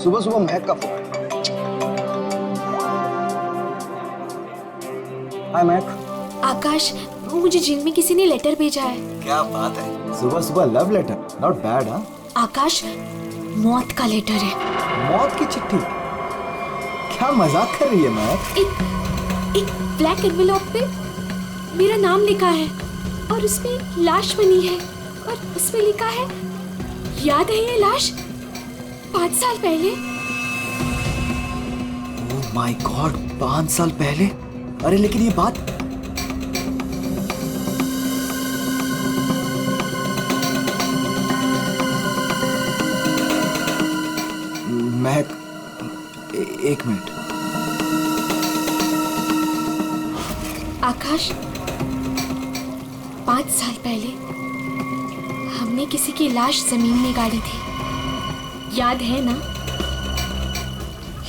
सुबह सुबह महक का फोन। हाय महक। आकाश, मुझे जिम में किसी ने लेटर भेजा है। क्या बात है, सुबह सुबह लव लेटर, नॉट बैड। हाँ आकाश, मौत का लेटर है। मौत की चिट्ठी? क्या मजाक कर रही है महक? एक ब्लैक एनवेलप पे मेरा नाम लिखा है और उसमें लाश बनी है और उसमें लिखा है, याद है ये लाश 5 साल पहले? ओह माय गॉड, 5 साल पहले? अरे लेकिन ये बात महक, एक मिनट। आकाश, 5 साल पहले हमने किसी की लाश जमीन में गाड़ी थी, याद है ना?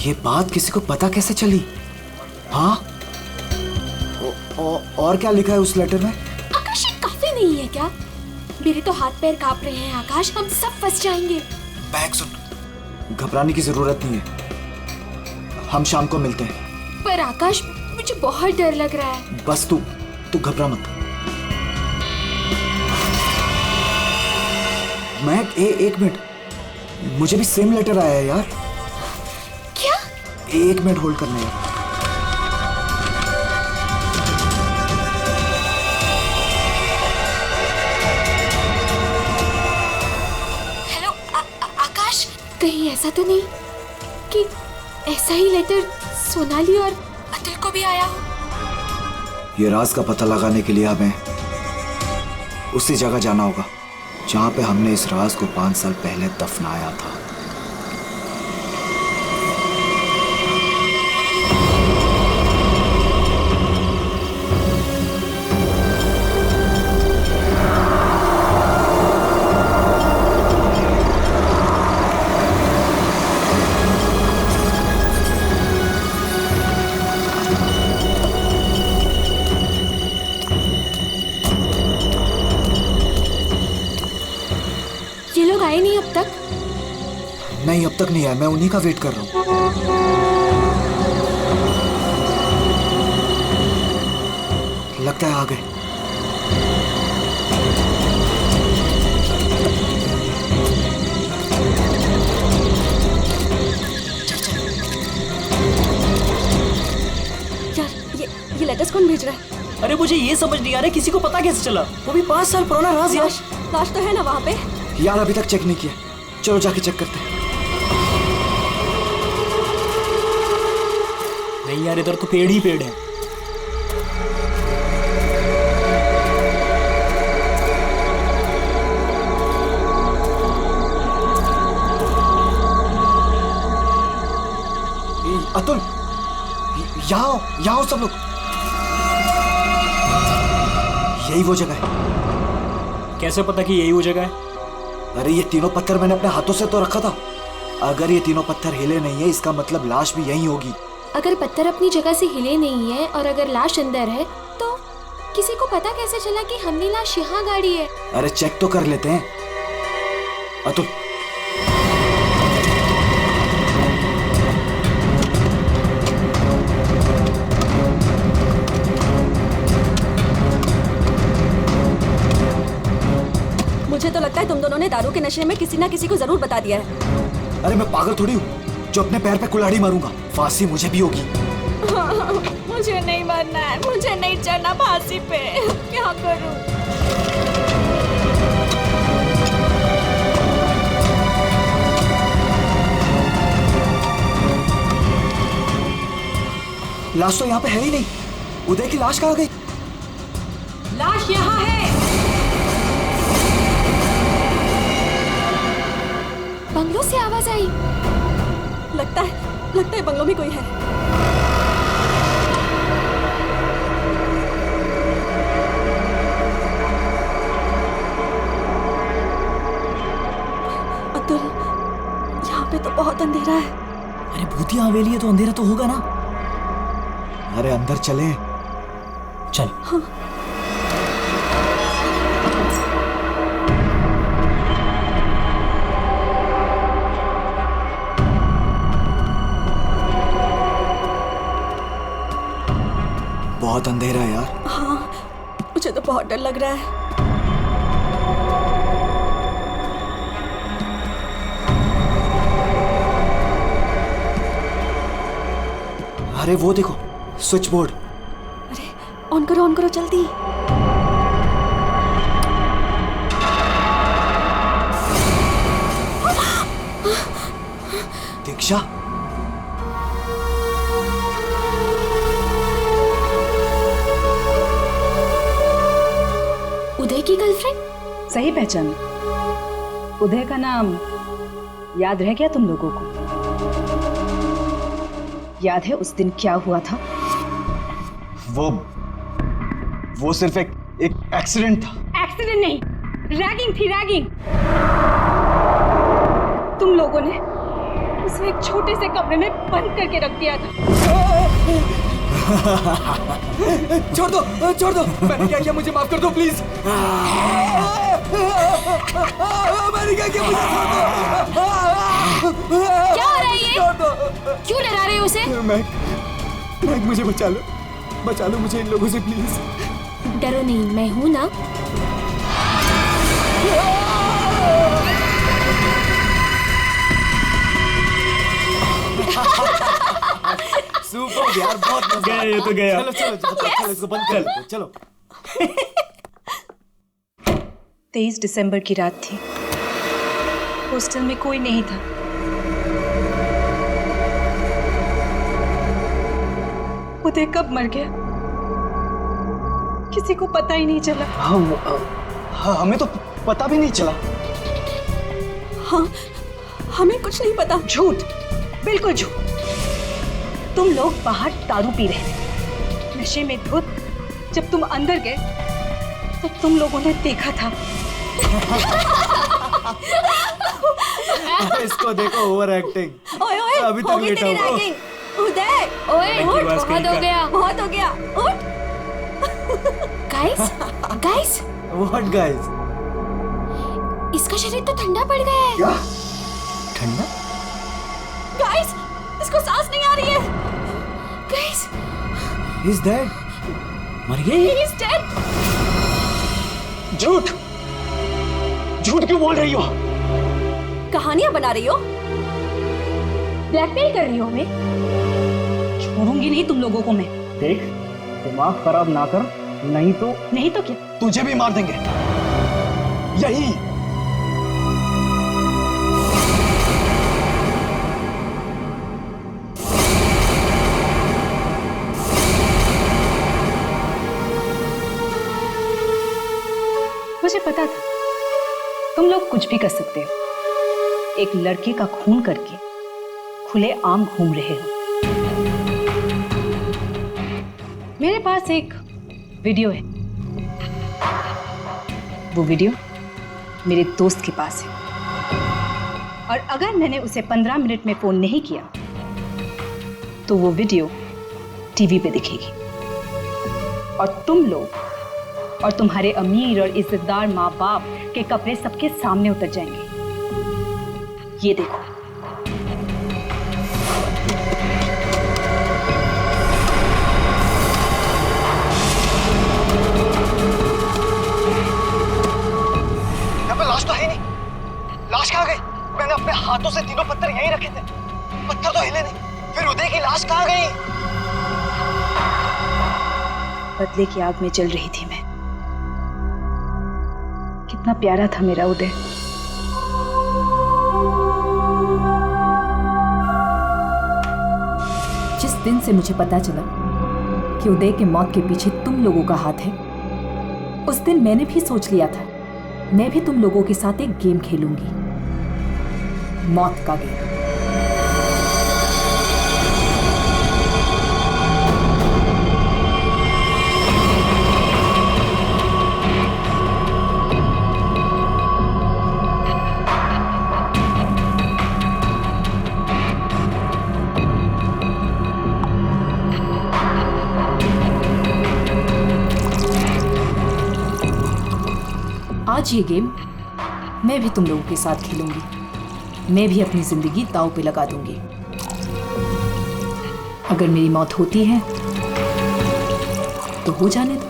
ये बात किसी को पता कैसे चली? हाँ, और क्या लिखा है उस लेटर में? आकाश, ये काफी नहीं है क्या? मेरे तो हाथ पैर कांप रहे हैं आकाश, हम सब फंस जाएंगे। महक सुन, घबराने की जरूरत नहीं है, हम शाम को मिलते हैं। पर आकाश, मुझे बहुत डर लग रहा है। बस तू घबरा मत। महक, एक मिनट, मुझे भी सेम लेटर आया है यार। क्या? एक मिनट होल्ड करना है। हेलो आकाश, कहीं ऐसा तो नहीं कि ऐसा ही लेटर सोनाली और अतुल को भी आया हो? ये राज का पता लगाने के लिए हमें उसी जगह जाना होगा जहां पे हमने इस राज को 5 साल पहले दफनाया था। ये लोग आए नहीं अब तक? नहीं, अब तक नहीं आया, मैं उन्हीं का वेट कर रहा हूं। लगता है आ गए। यार, ये लेटर्स कौन भेज रहा है? अरे मुझे ये समझ नहीं आ रहा किसी को पता कैसे चला, वो भी 5 साल पुराना राज यार। लाश तो है ना वहाँ पे? यार अभी तक चेक नहीं किया, चलो जाके चेक करते हैं। नहीं यार, इधर तो पेड़ ही पेड़ है। अतुल, यहाँ आओ सब लोग। यही वो जगह है। कैसे पता कि यही वो जगह है? अरे ये तीनों पत्थर मैंने अपने हाथों से तो रखा था। अगर ये तीनों पत्थर हिले नहीं है, इसका मतलब लाश भी यहीं होगी। अगर पत्थर अपनी जगह से हिले नहीं है और अगर लाश अंदर है, तो किसी को पता कैसे चला कि हमने लाश यहाँ गाड़ी है? अरे चेक तो कर लेते हैं। अतुल, मुझे तो लगता है तुम दोनों ने दारू के नशे में किसी ना किसी को जरूर बता दिया है। अरे मैं पागल थोड़ी हूँ जो अपने पैर पे कुल्हाड़ी मारूंगा। फांसी मुझे भी होगी। मुझे नहीं मरना है, मुझे नहीं चढ़ना फांसी पे। क्या करूं? लाश तो यहाँ पे है ही नहीं। उदय की लाश कहाँ गई? लाश यहाँ है। बंगलों से आवाज आई। लगता है बंगलों में कोई है। अतुल, यहाँ पे तो बहुत अंधेरा है। अरे भूतिया हवेली है तो अंधेरा तो होगा ना। अरे अंदर चले। चल। हाँ। बहुत अंधेरा है यार। हाँ, मुझे तो बहुत डर लग रहा है। अरे वो देखो, स्विच बोर्ड। अरे ऑन करो जल्दी। दीक्षा, उदय की गर्लफ्रेंड? सही पहचान। उदय का नाम याद रह गया तुम लोगों को? याद है उस दिन क्या हुआ था? वो सिर्फ एक एक्सीडेंट था। एक्सीडेंट नहीं, रैगिंग थी, रैगिंग। तुम लोगों ने उसे एक छोटे से कमरे में बंद करके रख दिया था। छोड़ दो, मैंने क्या किया, मुझे माफ कर दो प्लीज। मैंने क्या किया, मुझे छोड़ दो। क्या हो रहा है ये? क्यों डरा रहे हो उसे? मैक, मुझे बचा लो मुझे इन लोगों से प्लीज। डरो नहीं, मैं हूं ना। सुपर यार, बहुत मजा गया ये तो गया। चलो इसको बंद कर लो, चलो। 23 दिसंबर की रात थी। हॉस्टल में कोई नहीं था। उदय कब मर गया किसी को पता ही नहीं चला। हाँ, हमें तो पता भी नहीं चला। हाँ, हमें कुछ नहीं पता। झूठ, बिल्कुल झूठ। तुम लोग बाहर दारू पी रहे थे, नशे में धुत। जब तुम अंदर गए तो तुम लोगों ने देखा था। इसको देखो, ओवर एक्टिंग। ओए अभी तक होगी लेटा तेरी हुआ। रैगिंग। उदय, ओए, उठ, बहुत हो गया। उठ। Guys, what guys? इसका शरीर तो ठंडा पड़ गया है। क्या ठंडा? गाइस, इसको सांस नहीं आ रही है। Guys, He's dead. मर गई? He is dead. झूठ क्यों बोल रही हो? कहानियां बना रही हो? ब्लैकमेल कर रही हो हमें? छोड़ूंगी नहीं तुम लोगों को मैं। देख, दिमाग खराब ना कर, नहीं तो क्या? तुझे भी मार देंगे। यही मुझे पता था तुम लोग कुछ भी कर सकते हो। एक लड़के का खून करके खुले आम घूम रहे हो। मेरे पास एक वीडियो है। वो वीडियो मेरे दोस्त के पास है, और अगर मैंने उसे 15 मिनट में फोन नहीं किया तो वो वीडियो टीवी पे दिखेगी, और तुम लोग और तुम्हारे अमीर और इज्जतदार माँ बाप के कपड़े सबके सामने उतर जाएंगे। ये देखो। यहाँ पे लाश तो है नहीं। लाश कहाँ गई? मैंने अपने हाथों से तीनों पत्थर यहीं रखे थे, पत्थर तो हिले नहीं। फिर उदय की लाश कहाँ गई? बदले की आग में जल रही थी मैं। कितना प्यारा था मेरा उदय। जिस दिन से मुझे पता चला कि उदय की मौत के पीछे तुम लोगों का हाथ है, उस दिन मैंने भी सोच लिया था मैं भी तुम लोगों के साथ एक गेम खेलूंगी, मौत का गेम। आज ये गेम मैं भी तुम लोगों के साथ खेलूंगी। मैं भी अपनी जिंदगी दांव पे लगा दूंगी। अगर मेरी मौत होती है तो हो जाने दो।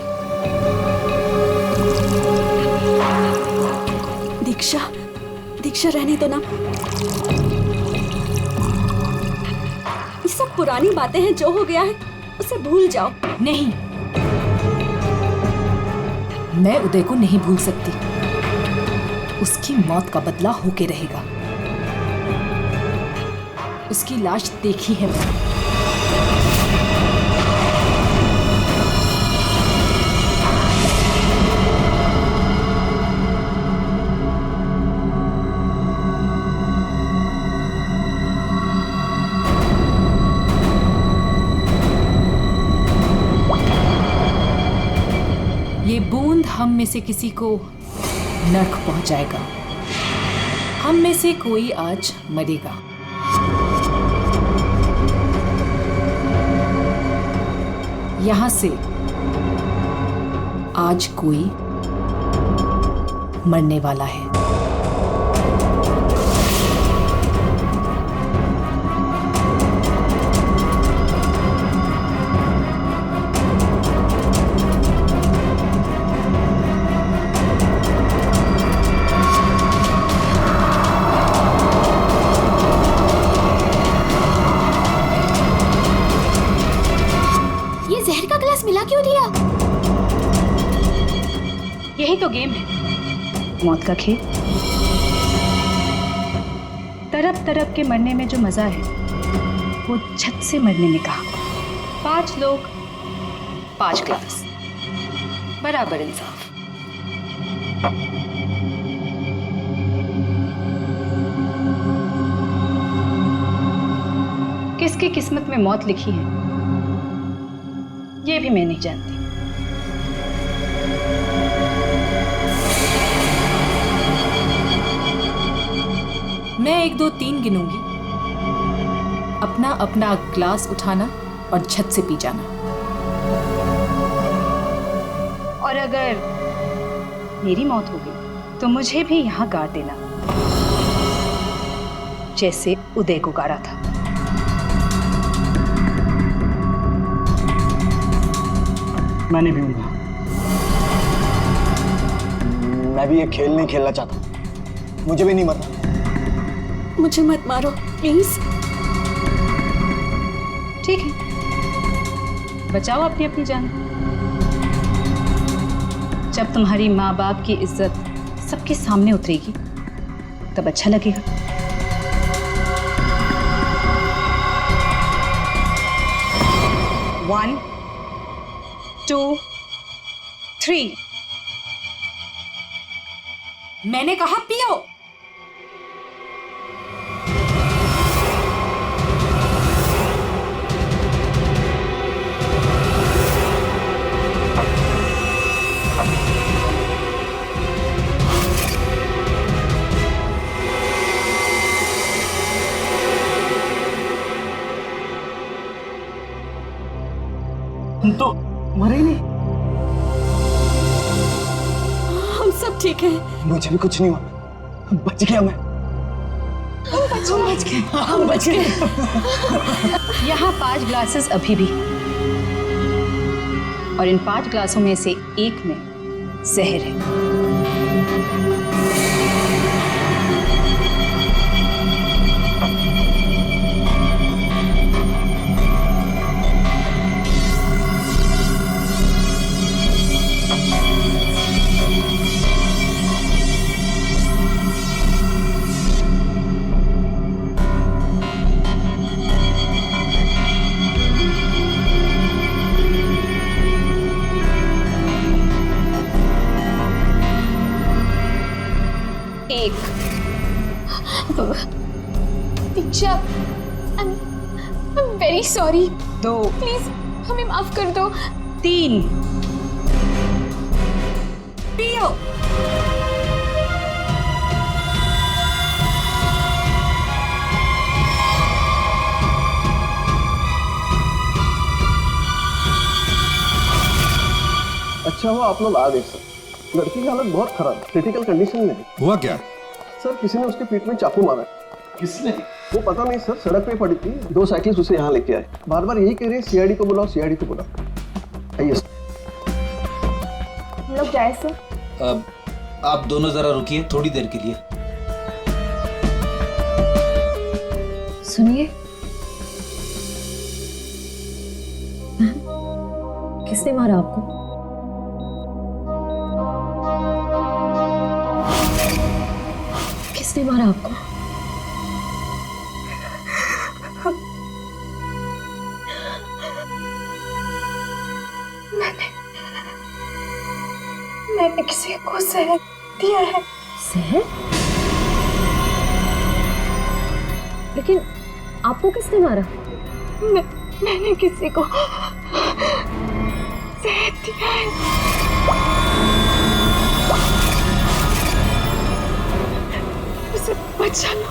दीक्षा, दीक्षा रहने दो ना। ये सब पुरानी बातें हैं, जो हो गया है उसे भूल जाओ। नहीं, मैं उदय को नहीं भूल सकती। उसकी मौत का बदला होके रहेगा। उसकी लाश देखी है मैंने। ये बूंद हम में से किसी को नर्क पहुंचाएगा। हम में से कोई आज मरेगा। यहां से आज कोई मरने वाला है। जहर का ग्लास मिला क्यों दिया? यही तो गेम है, मौत का खेल। तरफ तरफ के मरने में जो मजा है वो छत से मरने में कहा। 5 लोग 5 ग्लास, बराबर इंसाफ। किसकी किस्मत में मौत लिखी है ये भी मैं नहीं जानती। मैं 1 2 3 गिनूंगी। अपना अपना ग्लास उठाना और छत से पी जाना। और अगर मेरी मौत हो गई तो मुझे भी यहां गाड़ देना, जैसे उदय को गाड़ा था। मैं नहीं पीऊंगा। मैं भी ये खेल नहीं खेलना चाहता। मुझे भी नहीं मरना। मुझे मत मारो प्लीज। ठीक है, बचाओ अपनी अपनी जान। जब तुम्हारी माँ बाप की इज्जत सबके सामने उतरेगी तब अच्छा लगेगा। One, 2, 3। मैंने कहा पियो। तो मरे ही नहीं। हम सब ठीक है। मुझे भी कुछ नहीं हुआ। बच गया मैं। हम बच गए। यहाँ 5 ग्लासेस अभी भी, और इन 5 ग्लासों में से एक में जहर है। दीक्षा, I'm very sorry। 2, प्लीज हमें माफ कर दो। 3। पियो। अच्छा हुआ आप लोग आ गए सर। लड़की की हालत बहुत खराब, क्रिटिकल कंडीशन में है। हुआ क्या? सर किसी ने उसके पीठ में चाकू मारा है। किसने? वो पता नहीं सर, सड़क पे पड़ी थी। 2 साइकिल्स उसे यहाँ लेके आए। बार बार यही कह रही है सीआईडी को बुलाओ, सीआईडी को बुलाओ। आइए सर। लोग जाए सर? अब आप दोनों जरा रुकिए थोड़ी देर के लिए। सुनिए, किसने मारा आपको? किसने मारा आपको? मैंने किसी को जहर दिया है। जहर? लेकिन आपको किसने मारा? मैंने किसी को जहर दिया है। उसे बचा लो,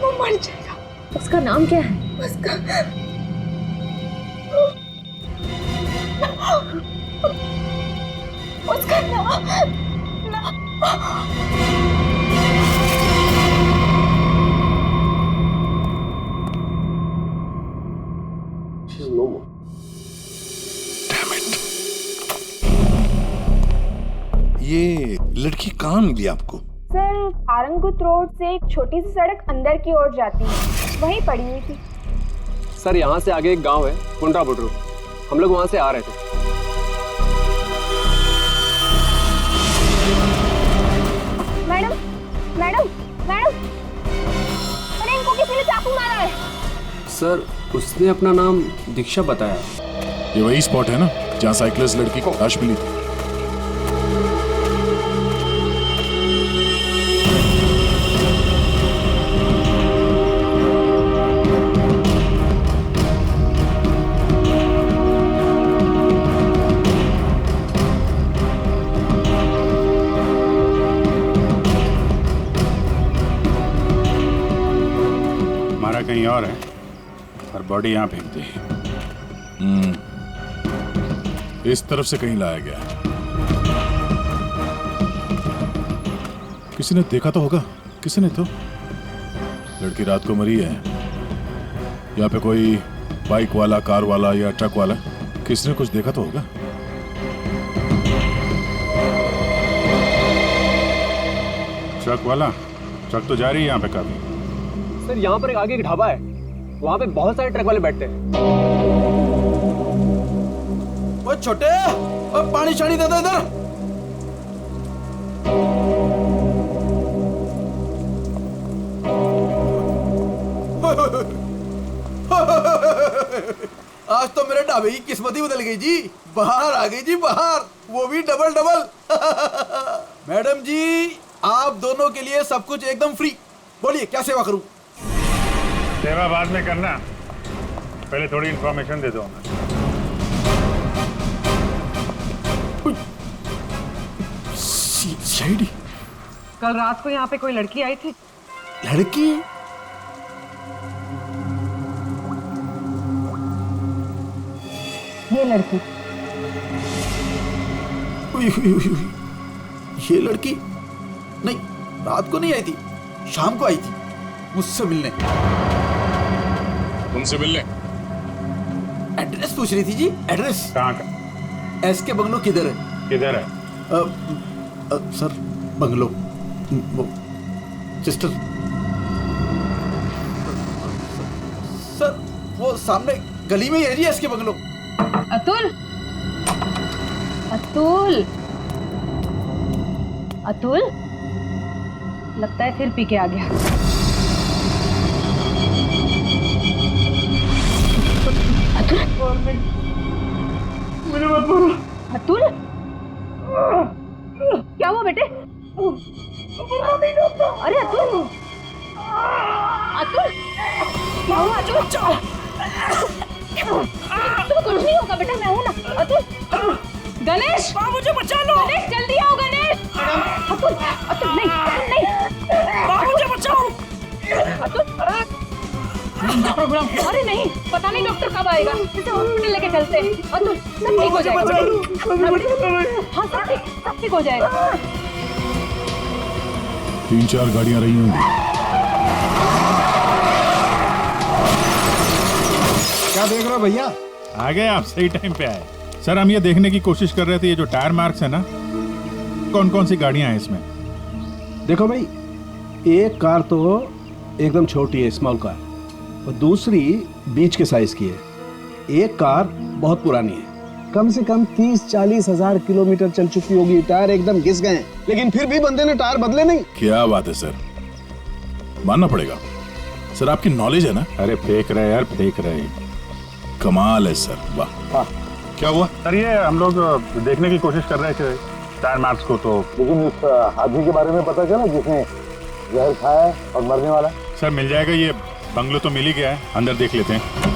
वो मर जाएगा। उसका नाम क्या है? उसका नाम She's no more. ये लड़की कहाँ मिली आपको? सर, आरंगुत रोड से एक छोटी सी सड़क अंदर की ओर जाती है, वहीं पड़ी हुई थी। सर यहाँ से आगे एक गांव है कुंडा बुडरू, हम लोग वहां से आ रहे थे। मैडम मैडम मैडम, अरे इनको किसी ने चाकू मारा है। सर उसने अपना नाम दीक्षा बताया। ये वही स्पॉट है ना जहाँ साइकिलिस्ट लड़की को लाश मिली थी? मारा कहीं और है और बॉडी यहाँ फेंक दी। इस तरफ से कहीं लाया गया है। किसी ने देखा तो होगा, किसी ने तो। लड़की रात को मरी है। यहाँ पे कोई बाइक वाला, कार वाला या ट्रक वाला, किसी ने कुछ देखा तो होगा। ट्रक वाला? ट्रक तो जा रही है यहाँ पे काफी। सर यहाँ पर एक आगे एक ढाबा है, वहाँ पे बहुत सारे ट्रक वाले बैठते हैं। वो छोटे, वो पानी शानी दे दो इधर। आज तो मेरे ढाबे की किस्मत ही बदल गई जी। बाहर आ गई जी, बाहर, वो भी डबल डबल। मैडम जी, आप दोनों के लिए सब कुछ एकदम फ्री। बोलिए क्या सेवा करूं? सेवा बाद में करना, पहले थोड़ी इंफॉर्मेशन दे दो। सीआईडी? कल रात को यहाँ पे कोई लड़की आई थी। लड़की? ये लड़की। ये लड़की? नहीं, रात को नहीं आई थी, शाम को आई थी मुझसे मिलने। उनसे मिलने? एड्रेस पूछ रही थी जी। एड्रेस कहाँ का? एसके बंगलो किधर है? किधर है? सर बंगलो, वो सिस्टर, सर वो सामने गली में ही है जी एसके बंगलो। अतुल, अतुल, अतुल, लगता है फिर पी के आ गया। अतुल, मुझे मत बोलो। अतुल, क्या हुआ बेटे? अरे अतुल, अतुल, क्या हुआ अतुल? तुम कुछ नहीं होगा बेटा, मैं हूं ना। अतुल, गणेश, मुझे बचा लो। गणेश जल्दी आओ गणेश। अतुल, अतुल नहीं, नहीं, मुझे बचाओ। अतुल, अरे नहीं, पता नहीं डॉक्टर कब आएगा, इसे हॉस्पिटल लेके चलते हैं। अतुल, सब ठीक हो जाएगा। हाँ सब ठीक हो जाएगा। 3-4 गाड़ियां रही होंगी। क्या देख रहे हो भैया? आ गए आप, सही टाइम पे आए। सर हम ये देखने की कोशिश कर रहे थे ये जो टायर मार्क्स है ना, कौन कौन सी गाड़ियां हैं इसमें। देखो भाई, एक कार तो एकदम छोटी है, स्मॉल कार, और दूसरी बीच के साइज की है। एक कार बहुत पुरानी है, कम से कम 30-40 हजार किलोमीटर चल चुकी होगी, टायर एकदम घिस गए हैं, लेकिन फिर भी बंदे ने टायर बदले नहीं। क्या बात है सर, मानना पड़ेगा सर, आपकी नॉलेज है ना। अरे फेंक रहे यार, फेंक रहे, कमाल है सर, वाह। क्या हुआ सर? ये हम लोग देखने की कोशिश कर रहे थे टायर मार्क्स को, तो लेकिन उस आदमी के बारे में पता चला जिसने जहर खाया और मरने वाला। सर मिल जाएगा, ये बंगलो तो मिल ही गया है, अंदर देख लेते हैं।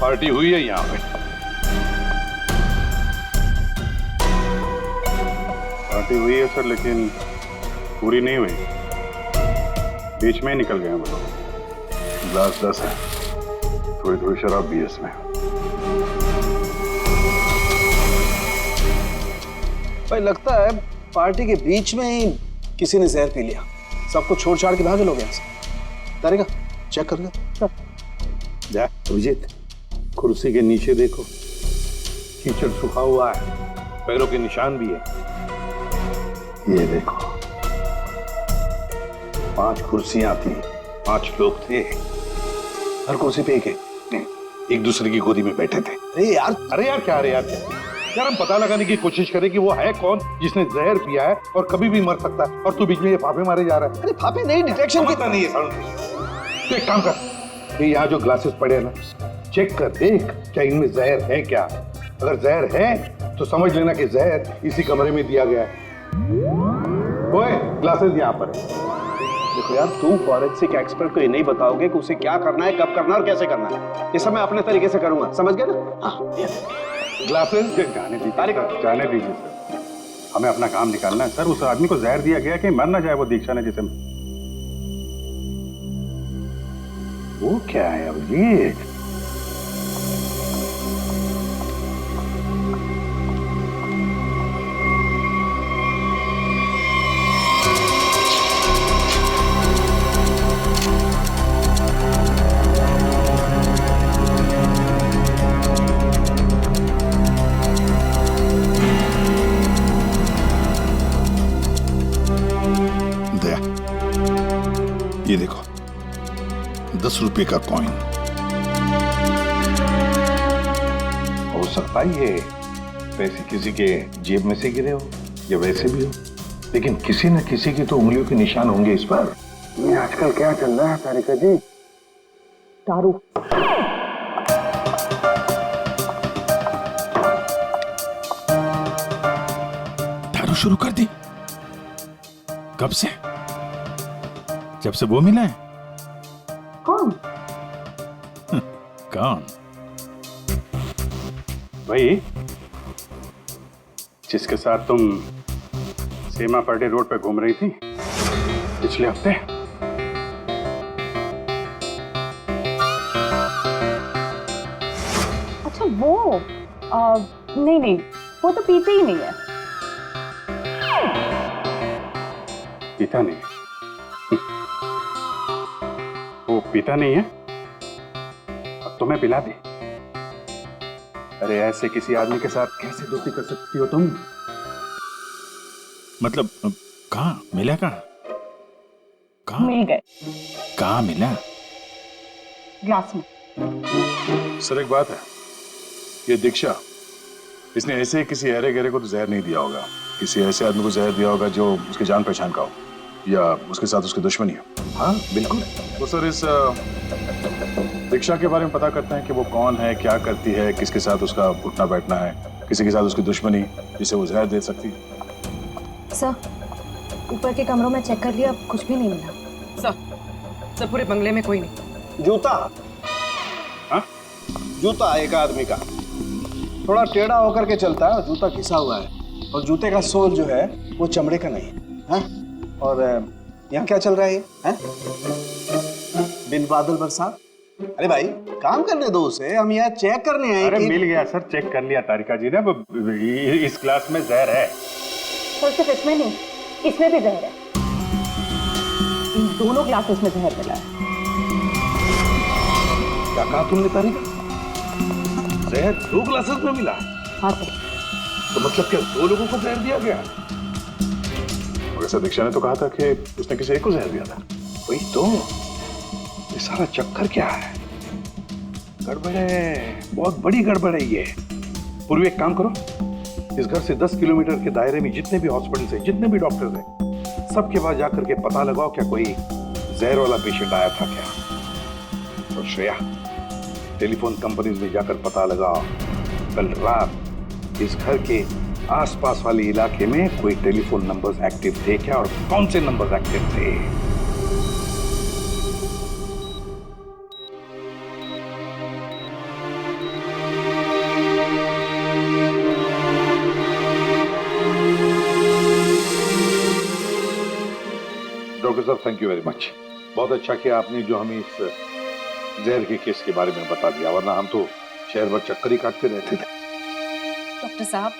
पार्टी हुई है यहाँ पे। पार्टी हुई है सर, लेकिन पूरी नहीं हुई, बीच में ही निकल गए वो लोग। ग्लास 10 है, थोड़ी थोड़ी शराब भी है इसमें। भाई लगता है पार्टी के बीच में ही किसी ने जहर पी लिया, सबको छोड़ छाड़ के भागे लोग यहाँ से। तारिका चेक कर ले। जा अभिजीत, कुर्सी के नीचे देखो, कीचड़ सूखा हुआ है, पैरों के निशान भी है। ये देखो, 5 कुर्सियां थी, 5 लोग थे, हर कुर्सी पे एक दूसरे की गोदी में बैठे थे। अरे यार क्या यार, हम पता लगाने की कोशिश करें कि वो है कौन जिसने जहर पिया है और कभी भी मर सकता है, और तू बीच में ये फाफे मारे जा रहा है। अरे फाफे नहीं, डिटेक्शन की नहीं है साउंड। तो एक काम कर, ये यहाँ जो ग्लासेस पड़े हैं ना, चेक कर देख क्या इनमें जहर है क्या। अगर जहर है तो समझ लेना कि जहर इसी कमरे में दिया गया है। ओए, ग्लासेस यहाँ पर है। देखो यार, तू फॉरेंसिक एक्सपर्ट को ये नहीं बताओगे कि उसे क्या करना है, कब करना है और कैसे करना है। ये सब मैं अपने तरीके से करूंगा, समझ गए ना? हाँ, ग्लासेस जाने दीजिए, जाने दीजिए सर, हमें अपना काम निकालना है सर। उस आदमी को जहर दिया गया कि मर ना जाए वो दीक्षा ने जिसे। वो क्या है अभिजीत? ये देखो, 10 रुपए का कॉइन। हो सकता है ये पैसे किसी के जेब में से गिरे हो या वैसे भी हो, लेकिन किसी न किसी की तो उंगलियों के निशान होंगे इस पर। ये आजकल क्या चल रहा है तारिका जी? दारू। दारू शुरू कर दी? कब से? जब से वो मिला है? कौन? कौन? भाई, जिसके साथ तुम सीमा पर्डे रोड पे घूम रही थी पिछले हफ्ते। अच्छा वो नहीं, वो तो पीते ही नहीं है। पीता नहीं? वो पीता नहीं है? अब तुम्हें पिला दे। अरे ऐसे किसी आदमी के साथ कैसे दोस्ती कर सकती हो तुम? मतलब कहाँ मिला? कहाँ मिल गए? कहाँ मिला? ग्लास में। सर एक बात है, ये दीक्षा, इसने ऐसे ही किसी अहरे गहरे को तो जहर नहीं दिया होगा, किसी ऐसे आदमी को जहर दिया होगा जो उसके जान पहचान का हो या उसके साथ उसकी दुश्मनी हो। हाँ बिल्कुल। तो सर इस दीक्षा के बारे में पता करते हैं कि वो कौन है, क्या करती है, किसके साथ उसका उठना बैठना है, किसी के साथ उसकी दुश्मनी जिसे वो जहर दे सकती है। सर, ऊपर के कमरों में चेक कर लिया, कुछ भी नहीं मिला। सर पूरे बंगले में कोई नहीं। जूता? हाँ? जूता एक आदमी का, थोड़ा टेढ़ा होकर के चलता है और जूता घिसा हुआ है, और जूते का सोल जो है वो चमड़े का नहीं है। और यहाँ क्या चल रहा है? बिन बादल बरसात, अरे भाई काम करने दो उसे, हम यहाँ चेक करने आए। अरे मिल गया सर, चेक कर लिया तारिका जी ने। इस ग्लास में जहर है। सर सिर्फ इसमें नहीं, इसमें भी जहर है। इन दोनों ग्लासेस में जहर मिला है। क्या कहा तुमने तारिका? जहर 2 ग्लासेस में मिला? हाँ सर। तो मतलब क्या 2 लोगों को जहर दिया गया? वैसे दीक्षा ने तो कहा था कि उसने किसी एक को जहर दिया था। वही तो, ये सारा चक्कर क्या है? गड़बड़ है, बहुत बड़ी गड़बड़ है ये। पूर्वी एक काम करो, इस घर से 10 किलोमीटर के दायरे में जितने भी हॉस्पिटल्स हैं, जितने भी डॉक्टर्स हैं, सबके पास जाकर के पता लगाओ क्या कोई जहर वाला पेशेंट आया था क्या। और श्रेया, टेलीफोन कंपनीज में जाकर पता लगाओ कल रात इस घर के आसपास वाले इलाके में कोई टेलीफोन नंबर्स एक्टिव थे क्या, और कौन से नंबर्स एक्टिव थे। डॉक्टर साहब, थैंक यू वेरी मच। बहुत अच्छा किया आपने जो हमें इस जहर के केस के बारे में बता दिया, वरना हम तो शहर भर चक्कर ही काटते रहते थे। डॉक्टर साहब,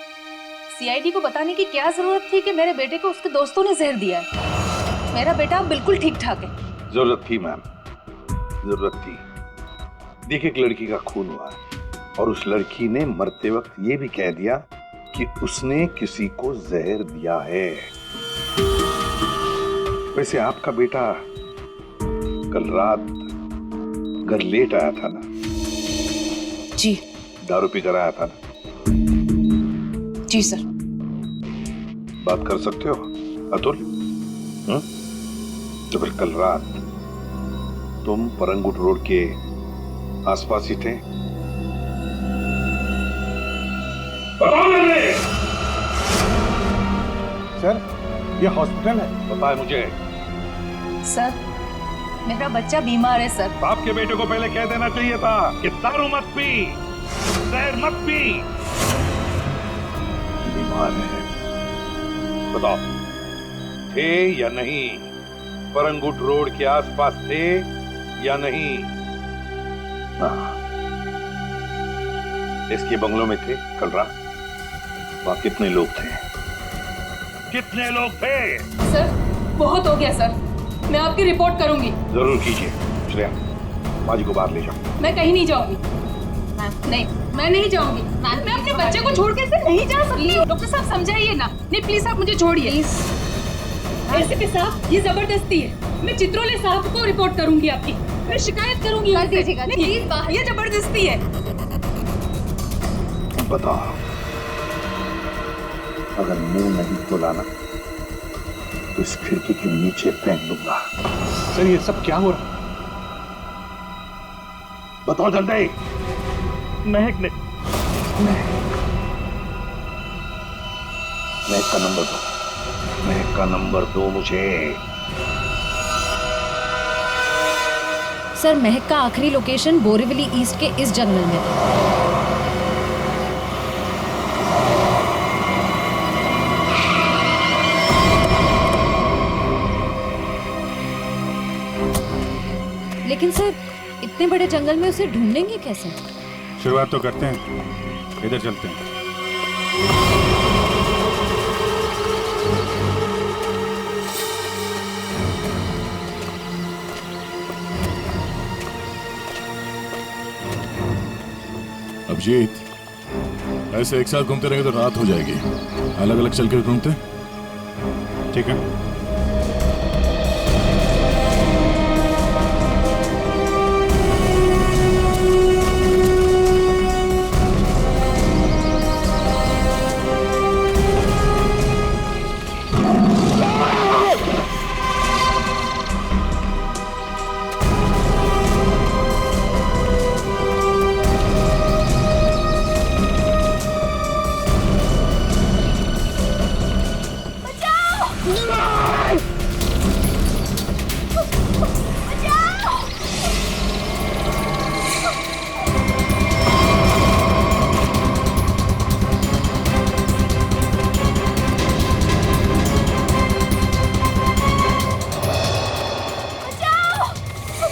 सीआईडी को बताने की क्या जरूरत थी कि मेरे बेटे को उसके दोस्तों ने जहर दिया है। मेरा बेटा अब बिल्कुल ठीक ठाक है। जरूरत थी मैम, जरूरत थी। देखिए, एक लड़की का खून हुआ है और उस लड़की ने मरते वक्त ये भी कह दिया कि उसने किसी को जहर दिया है। वैसे आपका बेटा कल रात घर लेट आया था ना? जी। दारू पीकर आया था ना? जी सर। बात कर सकते हो अतुल? तो फिर कल रात तुम परंगुट रोड के आसपास ही थे? सर, ये हॉस्पिटल है। पता है मुझे। सर, मेरा बच्चा बीमार है सर। बाप के बेटे को पहले कह देना चाहिए था कि दारू मत पी, जहर मत पी। बीमार है, बताओ थे या नहीं? परंगुट रोड के आसपास थे या नहीं? इसके बंगलों में थे कल रात? वहां कितने लोग थे? कितने लोग थे? सर, बहुत हो गया सर, मैं आपकी रिपोर्ट करूंगी। जरूर कीजिए। श्रेया, माजी को बाहर ले जाओ। मैं कहीं नहीं जाऊंगी। नहीं, मैं नहीं जाऊंगी। मैं अपने बच्चे को छोड़ के ऐसे नहीं जा सकती। डॉक्टर साहब समझाइए ना। नहीं प्लीज आप मुझे छोड़िए। एसीपी साहब, ये जबरदस्ती है। मैं चित्रोले साहब को रिपोर्ट करूंगी आपकी। मैं शिकायत करूंगी। प्लीज, ये जबरदस्ती है। बताओ, अगर मुंह नहीं खोला ना तो इस खिड़की के नीचे फेंक दूंगा। सर, ये सब क्या हो रहा? बताओ जल्दी। महक ने। महक का नंबर दो, महक का नंबर दो मुझे। सर, महक का आखिरी लोकेशन बोरीवली ईस्ट के इस जंगल में था। लेकिन सर, इतने बड़े जंगल में उसे ढूंढेंगे कैसे? शुरुआत तो करते हैं, इधर चलते हैं। अभिजीत, ऐसे एक साथ घूमते रहेंगे तो रात हो जाएगी। अलग अलग चल के घूमते, ठीक है?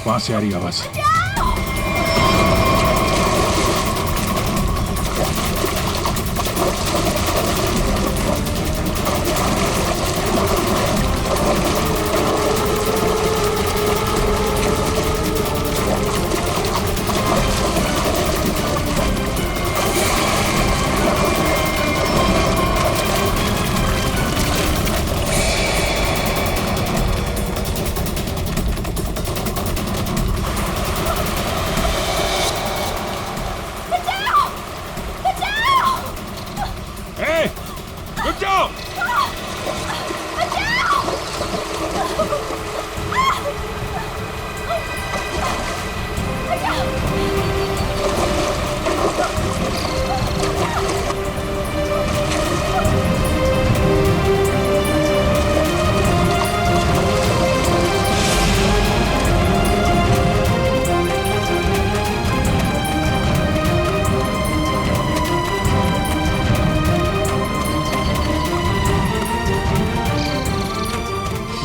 वहां से आ रही आवाज। जाओ।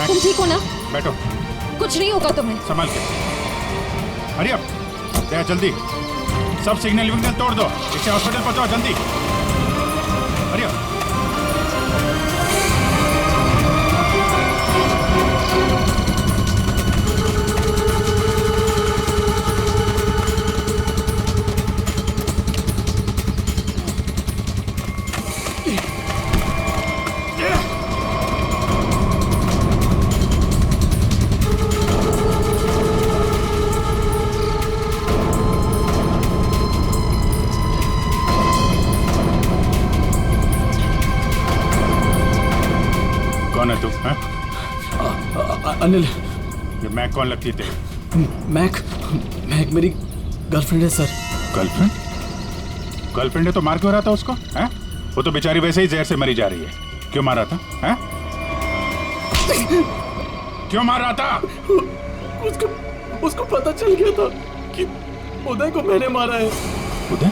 तुम ठीक हो ना? बैठो। कुछ नहीं होगा तुम्हें। संभाल के। हरी अप, दया जल्दी। सब सिग्नल विग्नल तोड़ दो, इसे हॉस्पिटल पहुंचाओ जल्दी। Hurry up. कौन है तू? अनिल। ये मैक कौन लगती है तेरी? मैक मेरी गर्लफ्रेंड है सर। गर्लफ्रेंड? गर्लफ्रेंड है तो मार क्यों रहा था उसको? हैं? वो तो बेचारी वैसे ही जहर से मरी जा रही है। क्यों मार रहा था? हैं? क्यों मार रहा था? उसको पता चल गया था कि उदय को मैंने मारा है। उदय?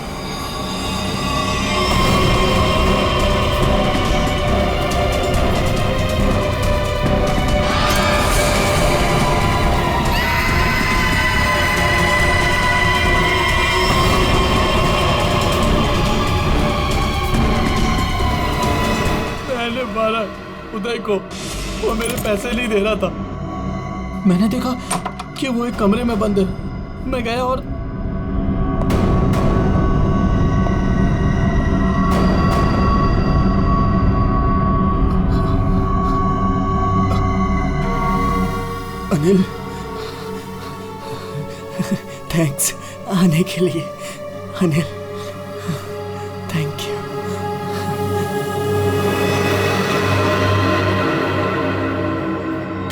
मैंने मारा उदय को, वो मेरे पैसे नहीं दे रहा था। मैंने देखा कि वो एक कमरे में बंद है। मैं गया और अनिल, थैंक्स आने के लिए। Anil, thank you.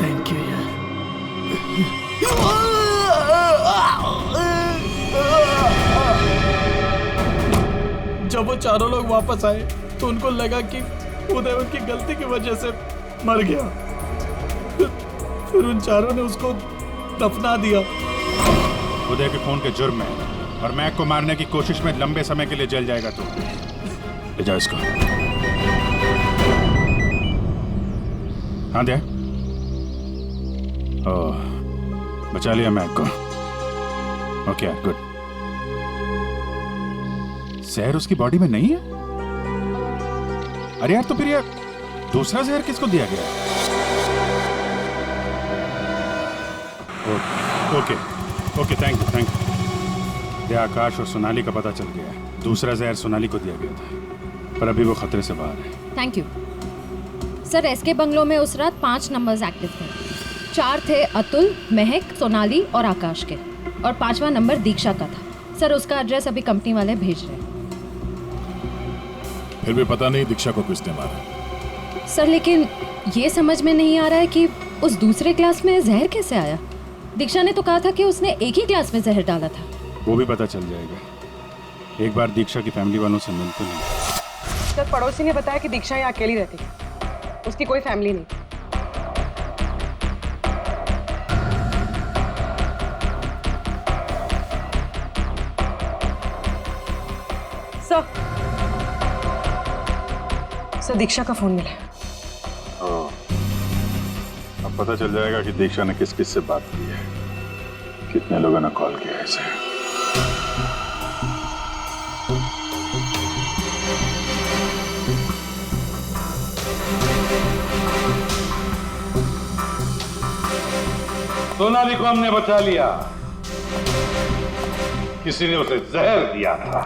Thank you यार। जब वो चारों लोग वापस आए तो उनको लगा कि उदय उनकी गलती की वजह से मर गया। फिर उन चारों ने उसको दफना दिया। उदय के खून के जुर्म में और मैक को मारने की कोशिश में लंबे समय के लिए जल जाएगा तू। ले जाओ इसको। हाँ दे। ओह, बचा लिया मैक को। Okay good. जहर उसकी बॉडी में नहीं है? अरे यार, तो फिर यार दूसरा जहर किसको दिया गया? Okay okay, thank you thank you. Akash और सोनाली का पता चल गया है। दूसरा जहर सोनाली को दिया गया था, पर अभी वो खतरे से बाहर है। Thank you sir. SK bungalow में उस रात 5 नंबर्स एक्टिव थे। 4 थे अतुल, महक, सोनाली और आकाश के, और 5वां नंबर दीक्षा का था। सर उसका एड्रेस अभी कंपनी वाले भेज रहे हैं। फिर भी पता नहीं दीक्षा को किसने मारा। सर लेकिन ये समझ में नहीं आ रहा है कि उस दूसरे क्लास में जहर कैसे आया। दीक्षा ने तो कहा था कि उसने एक ही क्लास में जहर डाला था। वो भी पता चल जाएगा। एक बार दीक्षा की फैमिली वालों से मिलते नहीं। सर पड़ोसी ने बताया कि दीक्षा यहाँ अकेली रहती है, उसकी कोई फैमिली नहीं। सर दीक्षा का फोन मिला। अब पता चल जाएगा कि दीक्षा ने किस किस से बात की है, कितने लोगों ने कॉल किया है इसे। सोनाली को हमने बचा लिया। किसी ने उसे जहर दिया था।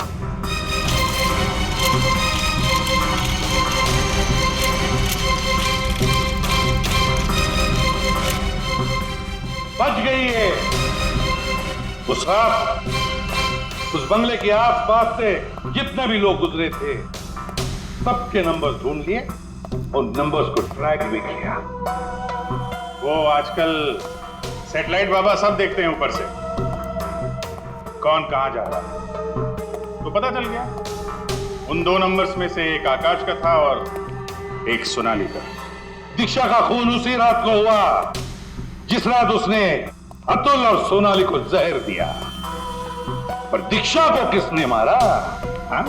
बच गई है। उस रात उस बंगले के आसपास से जितने भी लोग गुजरे थे सबके नंबर ढूंढ लिए उन नंबर्स को ट्रैक भी किया। वो आजकल सैटेलाइट बाबा सब देखते हैं ऊपर से, कौन कहां जा रहा है। तो पता चल गया उन 2 नंबर्स में से एक आकाश का था और एक सोनाली का। दीक्षा का खून उसी रात को हुआ जिस रात उसने अतुल और सोनाली को जहर दिया। पर दीक्षा को किसने मारा? हाँ?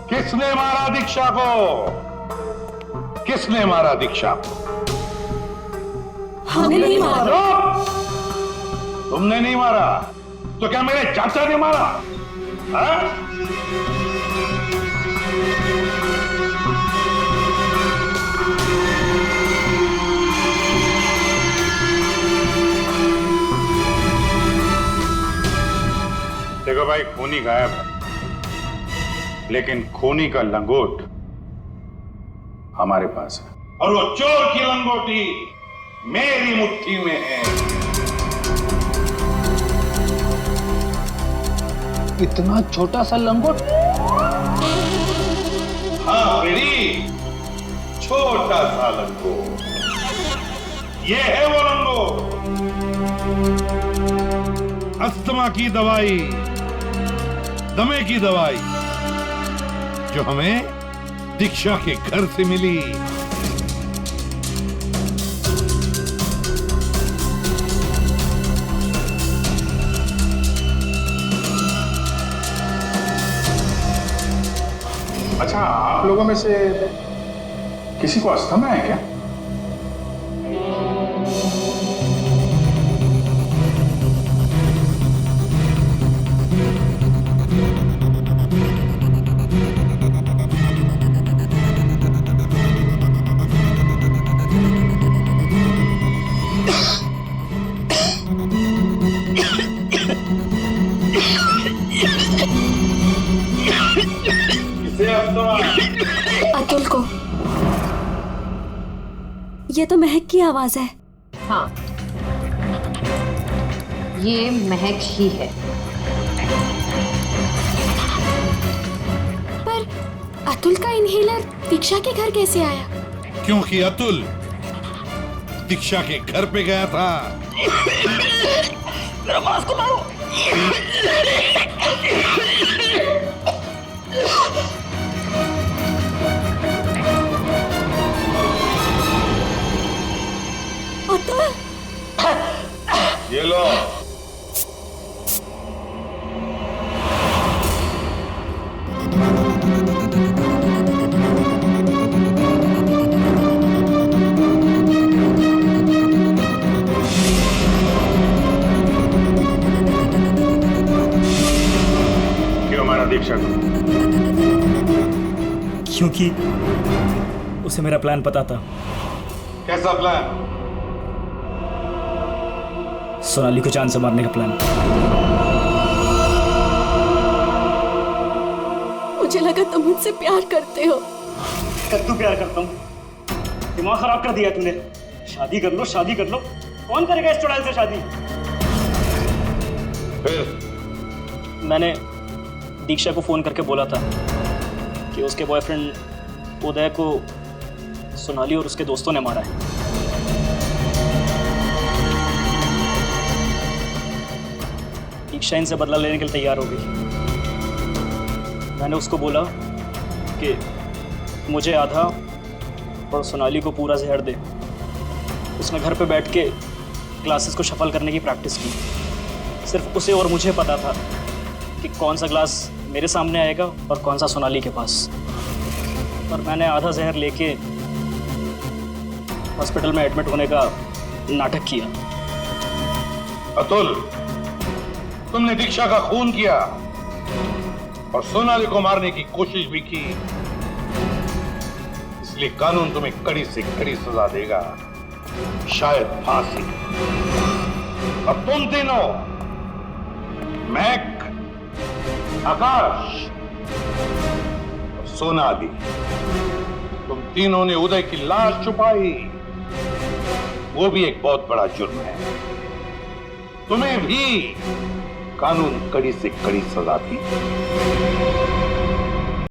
किसने मारा दीक्षा को? किसने मारा दीक्षा को? हमने नहीं मारा। तुमने नहीं मारा तो क्या मेरे चाचा ने मारा? हाँ? देखो भाई, खूनी गायब है, लेकिन खूनी का लंगोट हमारे पास है। और वो चोर की लंगोटी मेरी मुट्ठी में है। इतना छोटा सा लंगोट? हाँ बेरी, छोटा सा लंगोट। ये है वो लंगोट। अस्थमा की दवाई, दमे की दवाई जो हमें दीक्षा के घर से मिली। अच्छा, आप लोगों में से किसी को अस्थमा है क्या? अतुल को। ये तो महक की आवाज है। हाँ, ये महक ही है। पर अतुल का इनहेलर दीक्षा के घर कैसे आया? क्योंकि अतुल दीक्षा के घर पे गया था। मेरा मास्क उतारो। अतुल, ये लो। क्यों मारा दीक्षा को? क्योंकि उसे मेरा प्लान पता था। कैसा प्लान? सोनाली को जान से मारने का प्लान। मुझे लगा तुम मुझसे प्यार करते हो। कद्दू प्यार करता हूँ? दिमाग खराब कर दिया तूने। शादी कर लो, शादी कर लो। कौन करेगा इस चुड़ैल से शादी? फिर मैंने दीक्षा को फोन करके बोला था कि उसके बॉयफ्रेंड उदय को सोनाली और उसके दोस्तों ने मारा है। दीक्षा इनसे बदला लेने के लिए तैयार हो गई। मैंने उसको बोला कि मुझे आधा और सोनाली को पूरा जहर दे। उसने घर पे बैठ के ग्लासेस को शफल करने की प्रैक्टिस की। सिर्फ उसे और मुझे पता था कि कौन सा ग्लास मेरे सामने आएगा और कौन सा सोनाली के पास। और मैंने आधा जहर लेके हॉस्पिटल में एडमिट होने का नाटक किया। अतुल, तुमने दीक्षा का खून किया और सोनाली को मारने की कोशिश भी की, इसलिए कानून तुम्हें कड़ी से कड़ी सजा देगा, शायद फांसी। अब तुम तीनों, महक, आकाश और सोनाली, तुम तीनों ने उदय की लाश छुपाई। वो भी एक बहुत बड़ा जुर्म है। तुम्हें भी कानून कड़ी से कड़ी सजा दी।